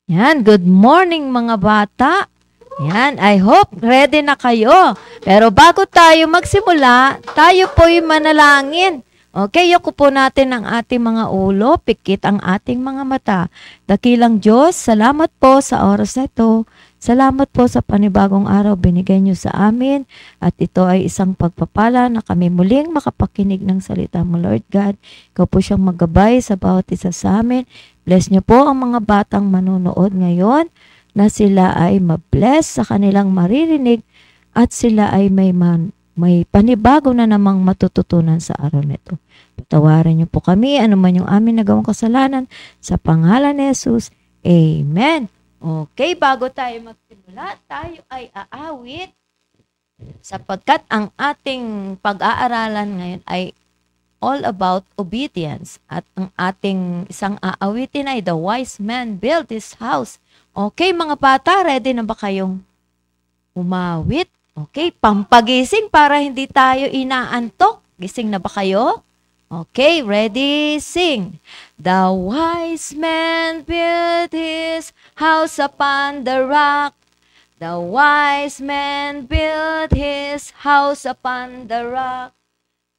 Yan, good morning mga bata. Yan, I hope ready na kayo. Pero bago tayo magsimula, tayo po'y manalangin. Okay, yuko po natin ang ating mga ulo, pikit ang ating mga mata. Dakilang Diyos, salamat po sa oras na ito. Salamat po sa panibagong araw binigay niyo sa amin. At ito ay isang pagpapala na kami muling makapakinig ng salita mo, Lord God. Ikaw po siyang maggabay sa bawat isa sa amin. Bless niyo po ang mga batang manonood ngayon na sila ay mabless sa kanilang maririnig at sila ay may panibago na namang matututunan sa araw nito. Patawarin niyo po kami, anuman yung amin nagawang kasalanan, sa pangalan ni Jesus. Amen. Okay, bago tayo magsimula, tayo ay aawit sapagkat ang ating pag-aaralan ngayon ay all about obedience. At ang ating isang aawitin ay The Wise Man Built His House. Okay, mga bata, ready na ba kayong umawit? Okay, pampagising para hindi tayo inaantok. Gising na ba kayo? Okay, ready, sing. The wise man built his house upon the rock. The wise man built his house upon the rock.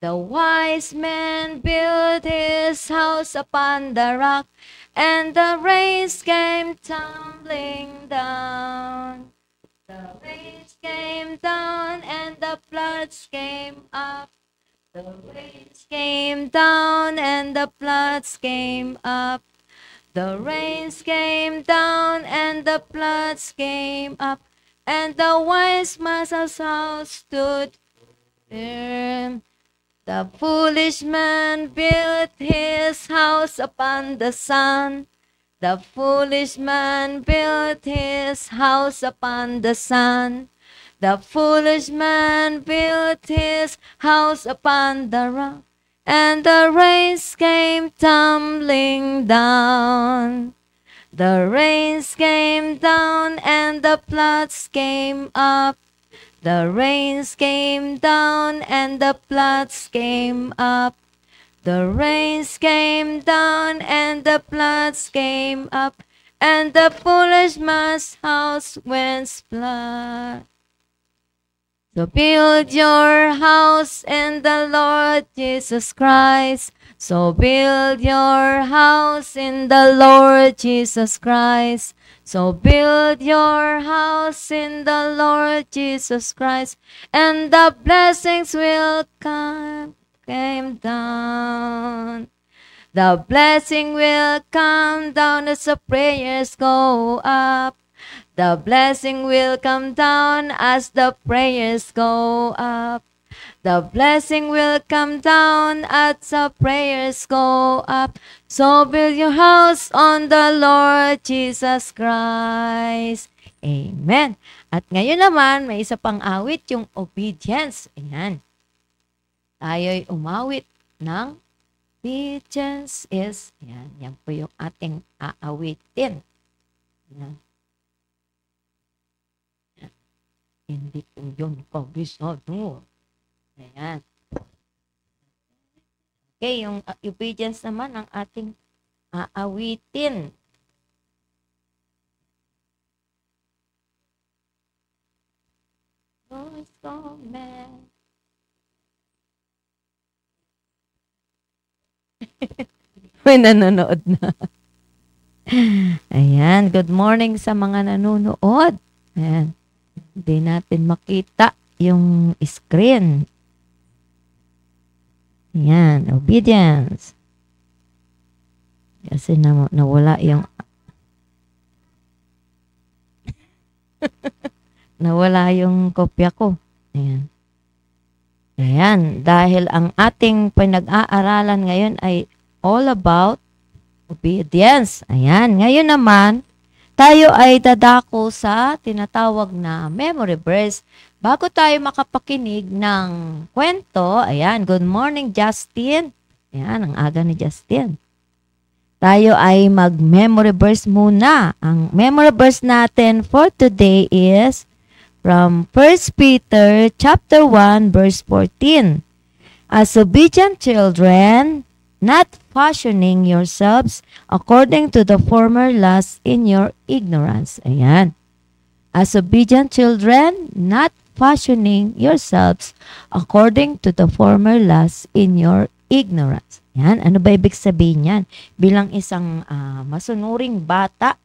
The wise man built his house upon the rock, and the rains came tumbling down. The rains came down and the floods came up. The rains came down and the floods came up. The rains came down and the floods came up. And the wise man's house stood firm. The foolish man built his house upon the sun. The foolish man built his house upon the sun. The foolish man built his house upon the rock, and the rains came tumbling down. The rains came down and the floods came up. The rains came down and the floods came up. The rains came down and the floods came up, and the foolish man's house went flood. So build your house in the Lord Jesus Christ. So build your house in the Lord Jesus Christ. So build your house in the Lord Jesus Christ, and the blessings will came down. The blessing will come down as the prayers go up. The blessing will come down as the prayers go up. The blessing will come down as the prayers go up. So build your house on the Lord Jesus Christ. Amen. At ngayon naman, may isa pang awit, yung obedience. Ayan. Tayo'y umawit ng obedience is, yan po yung ating aawitin. Yan. Hindi po yun kabisado. Ayan. Okay, yung obedience naman ang ating aawitin. So man. May nanonood na. Ayan, good morning sa mga nanonood. Ayan. Hindi natin makita yung screen. Ayan, obedience. Kasi nawala yung nawala yung kopya ko. Ayan. Ayan, dahil ang ating pinag-aaralan ngayon ay all about obedience. Ayan, ngayon naman, tayo ay dadako sa tinatawag na memory verse. Bago tayo makapakinig ng kwento, ayan, good morning Justin. Ayan, ang aga ni Justin. Tayo ay mag-memory verse muna. Ang memory verse natin for today is from 1 Peter chapter 1 verse 14. As obedient children, not fashioning yourselves according to the former lusts in your ignorance. Ayan. As obedient children, not fashioning yourselves according to the former lusts in your ignorance. Yan, ano ba ibig sabihin yan? Bilang isang masunuring bata,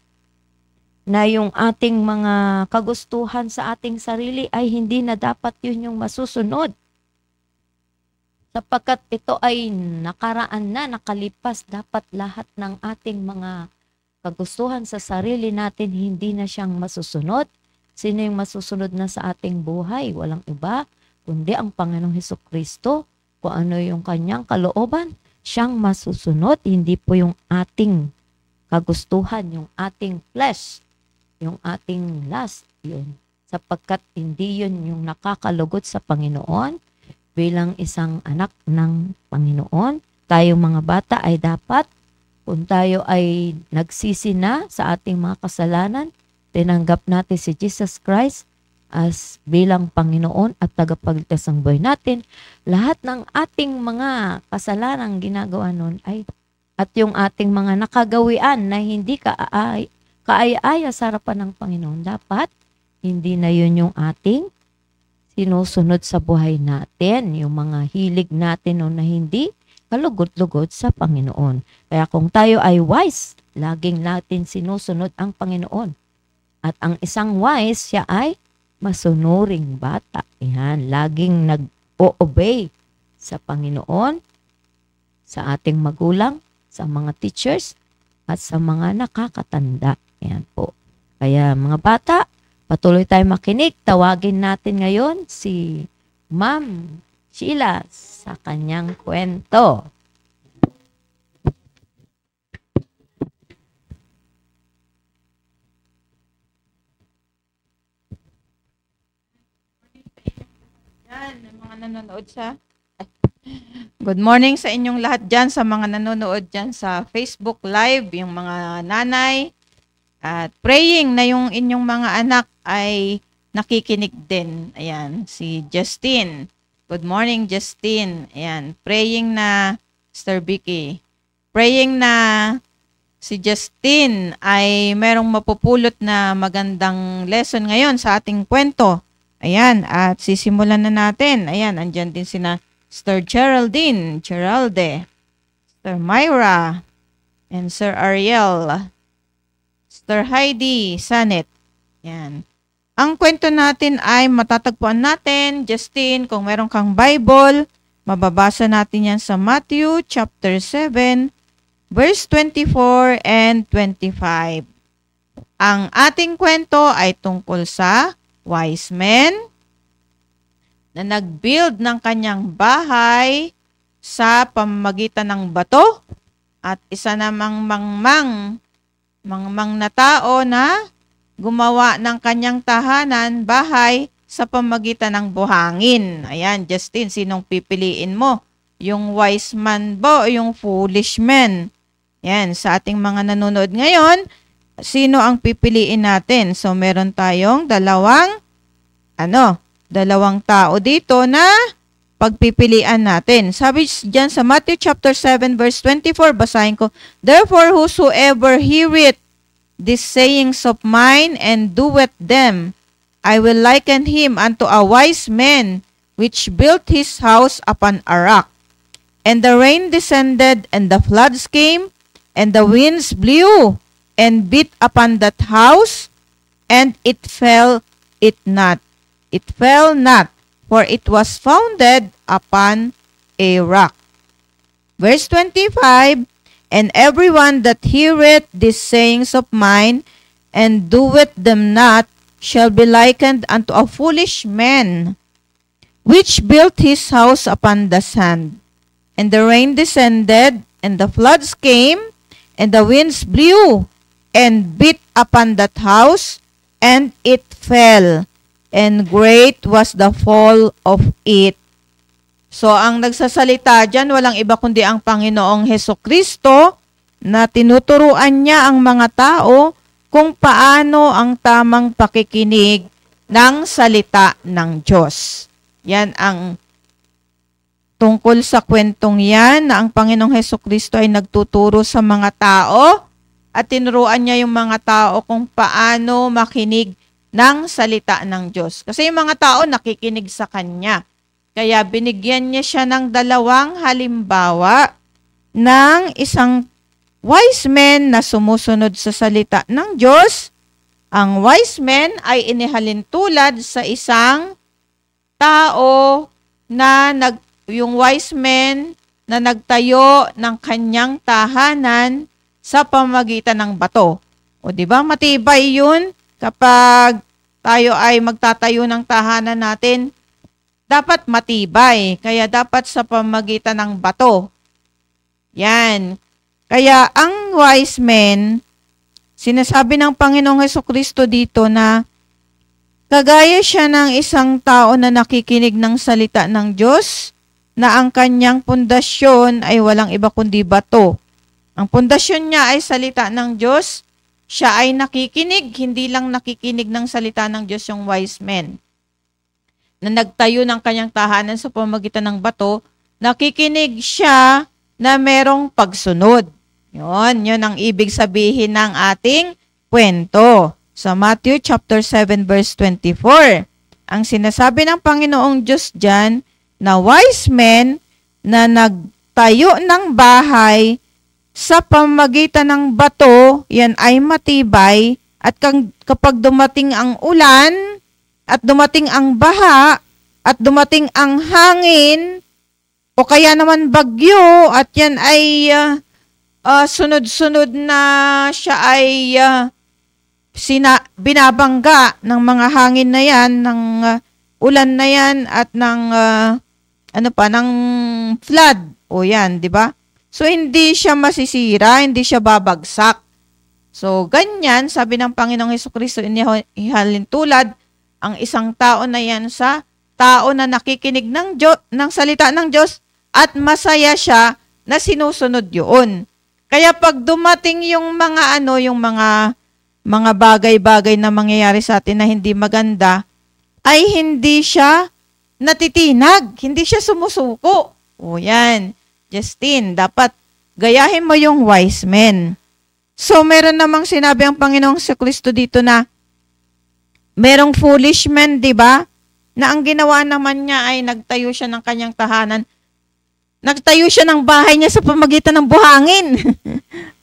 na yung ating mga kagustuhan sa ating sarili ay hindi na dapat yun yung masusunod. Sapagkat ito ay nakaraan na, nakalipas, dapat lahat ng ating mga kagustuhan sa sarili natin hindi na siyang masusunod. Sino yung masusunod na sa ating buhay? Walang iba, kundi ang Panginoong Hesukristo. Kung ano yung kanyang kalooban, siyang masusunod, hindi po yung ating kagustuhan, yung ating flesh, yung ating lust, yun. Sapagkat hindi yun yung nakakalugod sa Panginoon. Bilang isang anak ng Panginoon, tayong mga bata ay dapat, kung tayo ay nagsisi na sa ating mga kasalanan, tinanggap natin si Jesus Christ as bilang Panginoon at tagapagligtas ng buhay natin, lahat ng ating mga kasalanang ginagawa nun ay, at yung ating mga nakagawian na hindi kaaya-aya sa harapan ng Panginoon, dapat hindi na yun yung ating sinusunod sa buhay natin, yung mga hilig natin o na hindi kalugod-lugod sa Panginoon. Kaya kung tayo ay wise, laging natin sinusunod ang Panginoon. At ang isang wise, siya ay masunuring bata. Yan, laging nag-o-obey sa Panginoon, sa ating magulang, sa mga teachers, at sa mga nakakatanda. Yan po. Kaya mga bata, patuloy tayo makinig. Tawagin natin ngayon si Ma'am Sheila sa kanyang kwento. Yan, mga nanonood sa... Good morning sa inyong lahat dyan, sa mga nanonood dyan sa Facebook Live, yung mga nanay. At praying na yung inyong mga anak ay nakikinig din. Ayan, si Justine. Good morning, Justine. Ayan, praying na, Sister Vicky. Praying na si Justine ay merong mapupulot na magandang lesson ngayon sa ating kwento. Ayan, at sisimulan na natin. Ayan, andyan din sina Sister Geraldine, Sister Myra, and Sir Ariel, Sister Heidi Sanet. Yan. Ang kwento natin ay matatagpuan natin, Justine, kung meron kang Bible, mababasa natin yan sa Matthew chapter 7, verse 24 and 25. Ang ating kwento ay tungkol sa wise men na nag-build ng kanyang bahay sa pamamagitan ng bato at isa namang mangmang na tao na gumawa ng kanyang tahanan, bahay, sa pamamagitan ng buhangin. Ayan, Justin, sinong pipiliin mo? Yung wise man ba o yung foolish man? Yan, sa ating mga nanonood ngayon, sino ang pipiliin natin? So, meron tayong dalawang tao dito na pagpipilian natin. Sabi dyan sa Matthew chapter 7 verse 24, basahin ko, "Therefore whosoever heareth these sayings of mine and doeth them, I will liken him unto a wise man which built his house upon a rock. And the rain descended, and the floods came, and the winds blew, and beat upon that house, and it fell not, for it was founded upon a rock." Verse 25, "And everyone that heareth these sayings of mine, and doeth them not, shall be likened unto a foolish man, which built his house upon the sand. And the rain descended, and the floods came, and the winds blew, and beat upon that house, and it fell, and great was the fall of it." So, ang nagsasalita dyan, walang iba kundi ang Panginoong Hesukristo na tinuturuan niya ang mga tao kung paano ang tamang pakikinig ng salita ng Diyos. Yan ang tungkol sa kwentong yan na ang Panginoong Hesukristo ay nagtuturo sa mga tao at tinuruan niya yung mga tao kung paano makinig ng salita ng Diyos. Kasi yung mga tao nakikinig sa Kanya. Kaya binigyan niya siya ng dalawang halimbawa ng isang wise man na sumusunod sa salita ng Diyos. Ang wise man ay inihalin tulad sa isang tao na yung wise man na nagtayo ng kanyang tahanan sa pamamagitan ng bato. O di ba matibay yun kapag tayo ay magtatayo ng tahanan natin, dapat matibay. Kaya dapat sa pamamagitan ng bato. Yan. Kaya ang wise men, sinasabi ng Panginoong Hesukristo dito na kagaya siya ng isang tao na nakikinig ng salita ng Diyos na ang kanyang pundasyon ay walang iba kundi bato. Ang pundasyon niya ay salita ng Diyos. Siya ay nakikinig, hindi lang nakikinig ng salita ng Diyos yung wise men na nagtayo ng kanyang tahanan sa pamamagitan ng bato, nakikinig siya na merong pagsunod. Yun ang ibig sabihin ng ating kwento. Sa Matthew chapter 7 verse 24, ang sinasabi ng Panginoong Diyos dyan na wise men na nagtayo ng bahay sa pamamagitan ng bato, yan ay matibay, at kapag dumating ang ulan, at dumating ang baha, at dumating ang hangin, o kaya naman bagyo, at yan ay sunod-sunod na siya ay binabangga ng mga hangin na yan, ng ulan na yan, at ng ng flood. O yan, di ba? So, hindi siya masisira, hindi siya babagsak. So, ganyan, sabi ng Panginoong Hesukristo, ihalin tulad ang isang tao na yan sa tao na nakikinig ng salita ng Diyos at masaya siya na sinusunod yun. Kaya pag dumating yung mga mga bagay-bagay na mangyayari sa atin na hindi maganda, ay hindi siya natitinag, hindi siya sumusuko. O yan. Justin, dapat gayahin mo yung wise men. So, meron namang sinabi ang Panginoong Kristo dito na merong foolish men, di ba? Na ang ginawa naman niya ay nagtayo siya ng kanyang tahanan. Nagtayo siya ng bahay niya sa pamamagitan ng buhangin.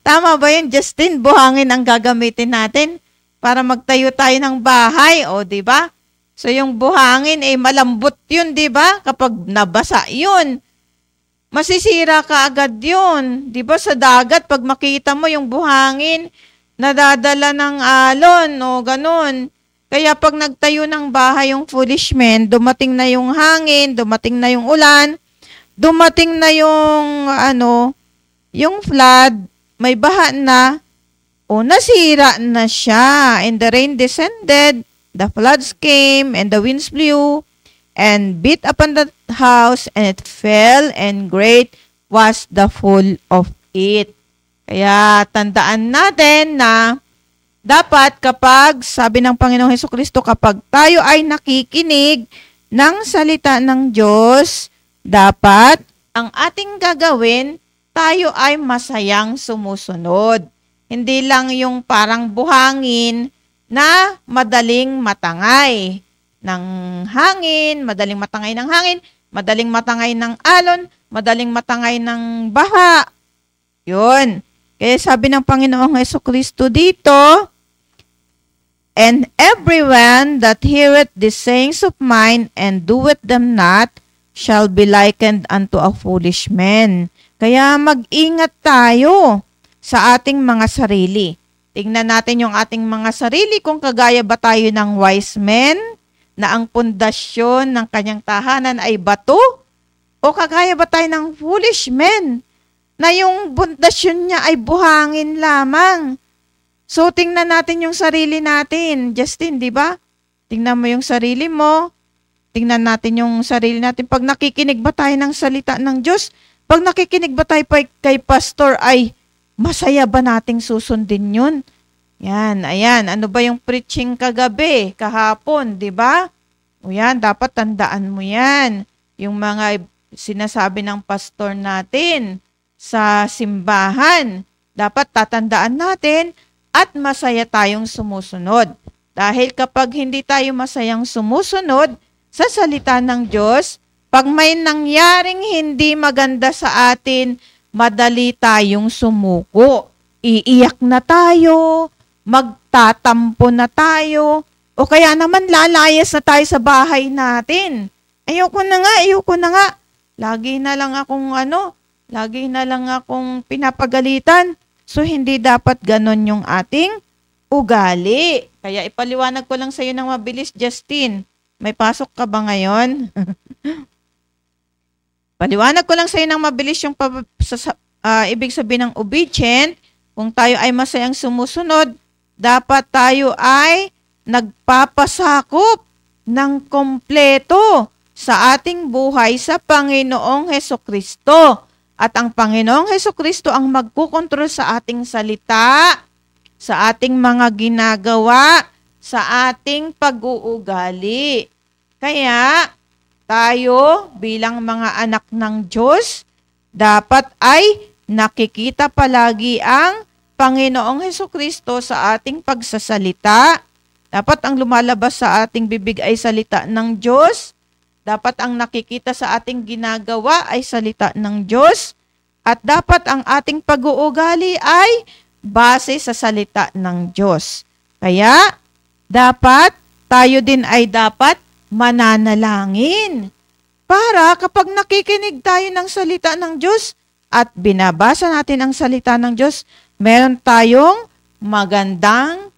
Tama ba yun, Justin? Buhangin ang gagamitin natin para magtayo tayo ng bahay, o di ba? So, yung buhangin ay malambot yun, di ba? Kapag nabasa yun, masisira ka agad yun. Di ba sa dagat, pag makita mo yung buhangin, nadadala ng alon o ganun. Kaya pag nagtayo ng bahay yung foolish men, dumating na yung hangin, dumating na yung ulan, dumating na yung yung flood, may baha na, o nasira na siya. And the rain descended, the floods came, and the winds blew, and beat upon the house, and it fell, and great was the fall of it. Kaya tandaan natin na dapat kapag, sabi ng Panginoong Hesukristo, kapag tayo ay nakikinig ng salita ng Diyos, dapat ang ating gagawin, tayo ay masayang sumusunod. Hindi lang yung parang buhangin na madaling matangay ng hangin, madaling matangay ng hangin, madaling matangay ng alon, madaling matangay ng baha. Yun. Kaya sabi ng Panginoong Hesukristo dito, and everyone that heareth the sayings of mine and doeth them not shall be likened unto a foolish man. Kaya mag-ingat tayo sa ating mga sarili. Tingnan natin yung ating mga sarili kung kagaya ba tayo ng wise men na ang pundasyon ng kanyang tahanan ay bato, o kagaya ba tayo ng foolish men na yung pundasyon niya ay buhangin lamang. So, tingnan natin yung sarili natin. Justin, di ba? Tingnan mo yung sarili mo. Tingnan natin yung sarili natin. Pag nakikinig ba tayo ng salita ng Diyos? Pag nakikinig ba tayo kay pastor, ay masaya ba nating susundin yun? Yan, ayan. Ano ba yung preaching kagabi, kahapon, di ba? O yan, dapat tandaan mo yan. Yung mga sinasabi ng pastor natin sa simbahan, dapat tatandaan natin at masaya tayong sumusunod. Dahil kapag hindi tayo masayang sumusunod sa salita ng Diyos, Pag may nangyaring hindi maganda sa atin, madali tayong sumuko. Iiyak na tayo, magtatampo na tayo, o kaya naman lalayas na tayo sa bahay natin. Ayoko na nga. Lagi na lang akong pinapagalitan. So, hindi dapat ganon yung ating ugali. Kaya ipaliwanag ko lang sa iyo ng mabilis, Justin. May pasok ka ba ngayon? Paliwanag ko lang sa iyo ng mabilis yung ibig sabihin ng obedient. Kung tayo ay masayang sumusunod, dapat tayo ay nagpapasakop ng kompleto sa ating buhay sa Panginoong Hesukristo. At ang Panginoong Hesukristo ang magkukontrol sa ating salita, sa ating mga ginagawa, sa ating pag-uugali. Kaya tayo bilang mga anak ng Diyos, dapat ay nakikita palagi ang Panginoong Hesukristo sa ating pagsasalita. Dapat ang lumalabas sa ating bibig ay salita ng Diyos. Dapat ang nakikita sa ating ginagawa ay salita ng Diyos. At dapat ang ating pag-uugali ay base sa salita ng Diyos. Kaya, tayo din ay dapat mananalangin. Para kapag nakikinig tayo ng salita ng Diyos at binabasa natin ang salita ng Diyos, meron tayong magandang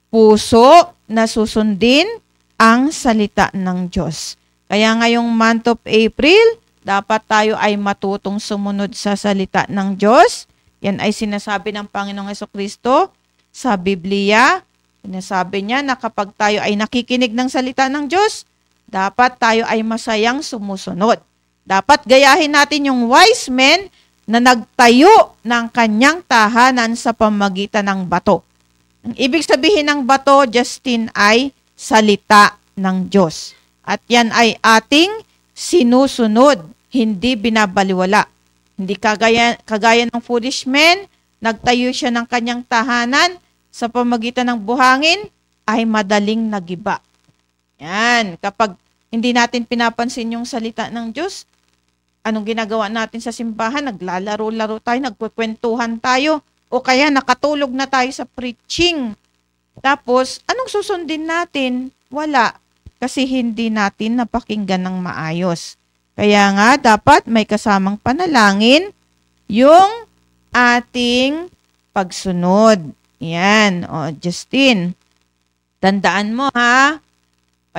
puso na susundin ang salita ng Diyos. Kaya ngayong month of April, dapat tayo ay matutong sumunod sa salita ng Diyos. Yan ay sinasabi ng Panginoong Hesukristo sa Biblia. Sinasabi niya na kapag tayo ay nakikinig ng salita ng Diyos, dapat tayo ay masayang sumusunod. Dapat gayahin natin yung wise men na nagtayo ng kanyang tahanan sa pamamagitan ng bato. Ang ibig sabihin ng bato, Justin, ay salita ng Diyos. At yan ay ating sinusunod, hindi binabaliwala. Hindi kagaya ng foolish men, nagtayo siya ng kanyang tahanan sa pamamagitan ng buhangin, ay madaling nagiba. Yan, kapag hindi natin pinapansin yung salita ng Diyos, anong ginagawa natin sa simbahan? Naglalaro-laro tayo, nagkukwentuhan tayo, o kaya nakatulog na tayo sa preaching. Tapos, anong susundin natin? Wala. Kasi hindi natin napakinggan ng maayos. Kaya nga, dapat may kasamang panalangin yung ating pagsunod. Yan. O, Justin, tandaan mo ha.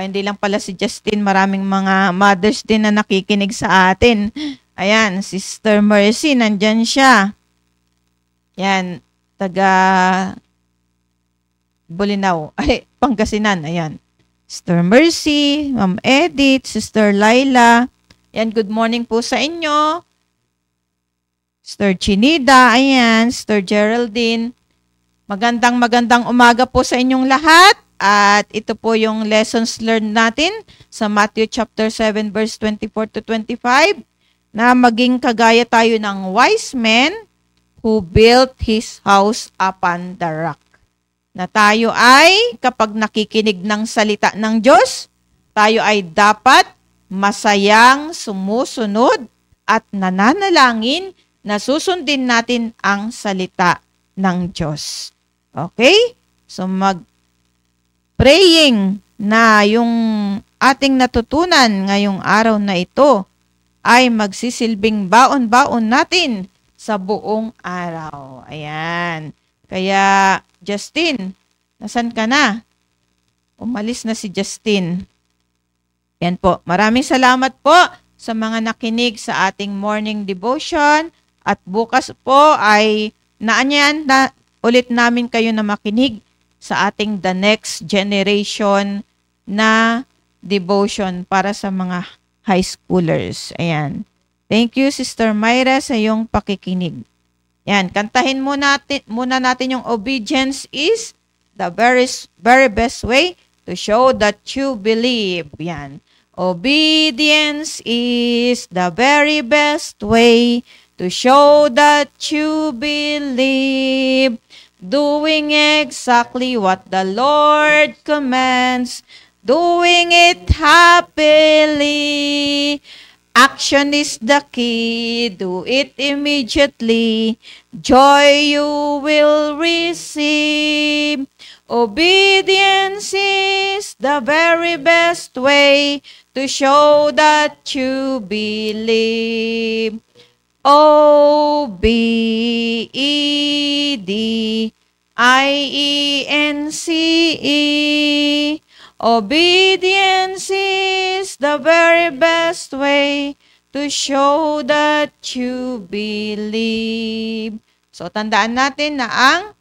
Hindi lang pala si Justin, maraming mga mothers din na nakikinig sa atin. Ayan, Sister Mercy, nandyan siya. Yan, taga Bulinaw. Ay, Pangasinan, ayan. Sister Mercy, Ma'am Edith, Sister Laila. Yan, good morning po sa inyo. Sister Chinida, ayan, Sister Geraldine. Magandang umaga po sa inyong lahat. At ito po yung lessons learned natin sa Matthew chapter 7 verse 24 to 25 na maging kagaya tayo ng wise men who built his house upon the rock. Na tayo ay, kapag nakikinig ng salita ng Diyos, tayo ay dapat masayang sumusunod at nananalangin na susundin natin ang salita ng Diyos. Okay? So praying na yung ating natutunan ngayong araw na ito ay magsisilbing baon-baon natin sa buong araw. Ayan. Kaya, Justin, nasan ka na? Umalis na si Justin. Yan po. Maraming salamat po sa mga nakinig sa ating morning devotion. At bukas po ay naanyan na ulit namin kayo na makinig sa ating the next generation na devotion para sa mga high schoolers. Ayan. Thank you, Sister Myra, sa iyong pakikinig. Yan, kantahin muna natin yung obedience is the very best way to show that you believe. Yan. Obedience is the very best way to show that you believe. Doing exactly what the Lord commands, doing it happily. Action is the key. Do it immediately. Joy you will receive. Obedience is the very best way to show that you believe. Obedience. Obedience is the very best way to show that you believe. So, tandaan natin na ang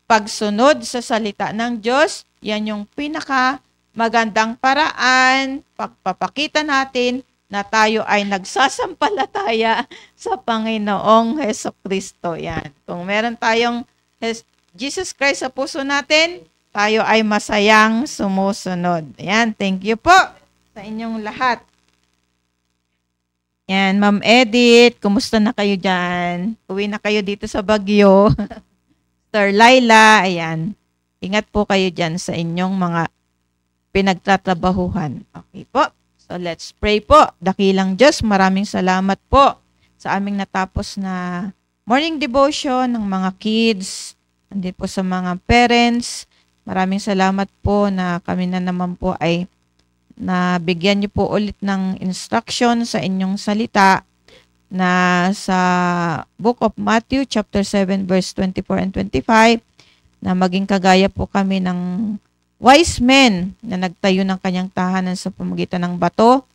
pagsunod sa salita ng Diyos, yan yung pinaka magandang paraan, pagpapakita natin na tayo ay nagsasampalataya sa Panginoong Hesukristo. Yan. Kung meron tayong Jesus Christ sa puso natin, tayo ay masayang sumusunod. Yan. Thank you po sa inyong lahat. Yan. Ma'am Edith, kumusta na kayo dyan? Uwi na kayo dito sa Baguio. Sir Laila, ayan. Ingat po kayo dyan sa inyong mga pinagtatrabahuhan. Okay po. So let's pray po. Dakilang Diyos, maraming salamat po sa aming natapos na morning devotion ng mga kids, andito po sa mga parents. Maraming salamat po na kami na naman po ay nabigyan niyo po ulit ng instruction sa inyong salita na sa Book of Matthew chapter 7 verse 24 and 25 na maging kagaya po kami ng wise men na nagtayo ng kanyang tahanan sa pamamagitan ng bato,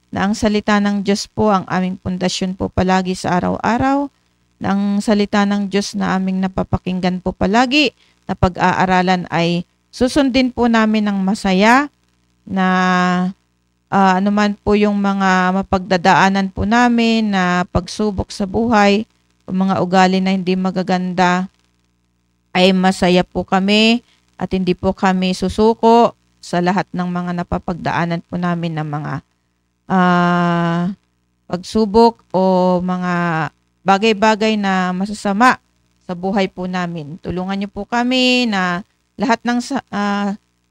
na ang salita ng Diyos po ang aming pundasyon po palagi sa araw-araw, na ang salita ng Diyos na aming napapakinggan po palagi, na pag-aaralan ay susundin po namin ng masaya, na anuman po yung mga mapagdadaanan po namin na pagsubok sa buhay, o mga ugali na hindi magaganda, ay masaya po kami at hindi po kami susuko sa lahat ng mga napapagdaanan po namin ng mga pagsubok o mga bagay-bagay na masasama sa buhay po namin. Tulungan niyo po kami na lahat ng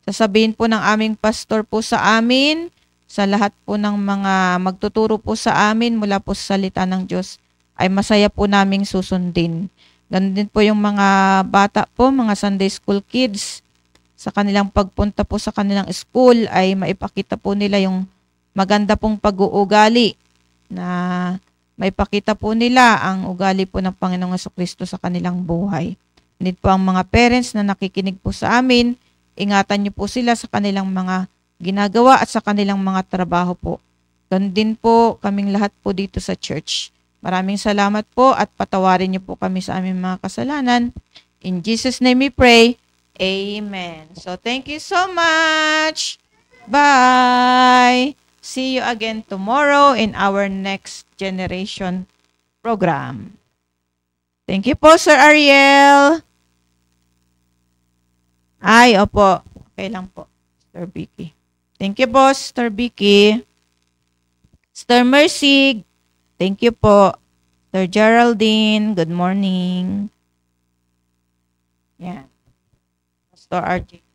sasabihin po ng aming pastor po sa amin, sa lahat po ng mga magtuturo po sa amin mula po sa salita ng Diyos, ay masaya po naming susundin. Ganun din po yung mga bata po, mga Sunday school kids, sa kanilang pagpunta po sa kanilang school ay maipakita po nila yung maganda pong pag-uugali, na maipakita po nila ang ugali po ng Panginoong Jesucristo sa kanilang buhay. Ngunit po ang mga parents na nakikinig po sa amin, ingatan niyo po sila sa kanilang mga ginagawa at sa kanilang mga trabaho po. Ganun din po kaming lahat po dito sa church. Maraming salamat po at patawarin niyo po kami sa aming mga kasalanan. In Jesus' name we pray. Amen. So thank you so much. Bye. See you again tomorrow in our next generation program. Thank you po, Sir Ariel. Ay, opo. Okay lang po, Sir Vicky. Thank you po, Sir Vicky. Sir Mercy, thank you po. Sir Geraldine, good morning. Yeah. Pastor RJ.